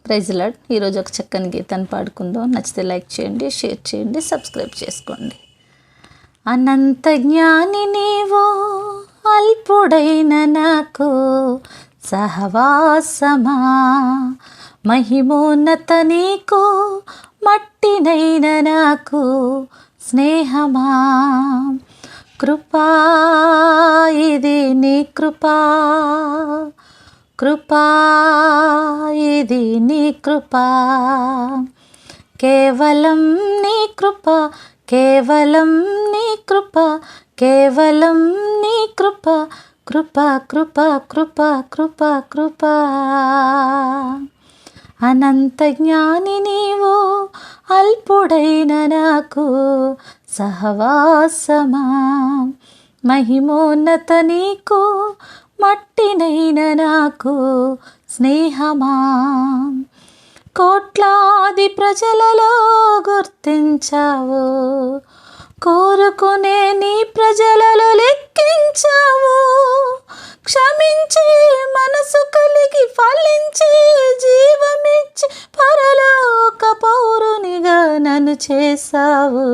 Praise lord. ఈరోజు ఒక చక్కని గీతాన్ని పాడుకుందాం. నచ్చితే లైక్ చేయండి, షేర్ చేయండి, సబ్స్క్రైబ్ చేసుకోండి. అనంత జ్ఞాని నీవు, అల్పుడైన నాకు సహవాసమా, మహిమోన్నత నీకు, మట్టినైన నాకు స్నేహమా. కృపా ఇది నీ కృపా, కృపా ఇది నీ కృపా, కేవలం నీ కృప, కేవలం నీ కృప, కేవలం నీ కృప, కృప కృప కృప కృప కృప. అనంత జ్ఞాని నీవు, అల్పుడైన నాకు సహవాసమా, మహిమోన్నత నీకు, మట్టినైన నాకు స్నేహమా. కోట్లాది ప్రజలలో గుర్తించావు, కోరుకునే నీ ప్రజలలో లెక్కించావు. క్షమించి మనసు కలిగి ఫలించి జీవమిచ్చి పరలోక పౌరునిగా నన్ను చేశావు,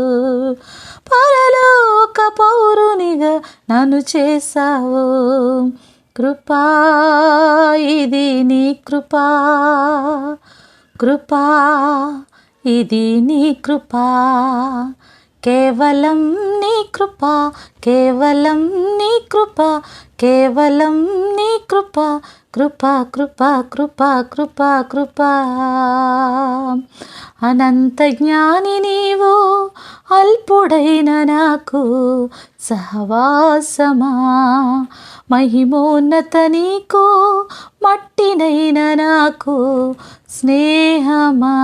పరలోక పౌరునిగా నన్ను చేశావు. కృపా ఇది నీ కృపా, కృపా ఇది నీ కృపా, కేవలం నీ కృప, కేవలం నీ కృప, కేవలం నీ కృప, కృప కృప కృప కృప కృప. అనంత జ్ఞాని నీవు, అల్పుడైన నాకు సహవాసమా, మహిమోన్నత నీకు, మట్టినైన నాకు స్నేహమా.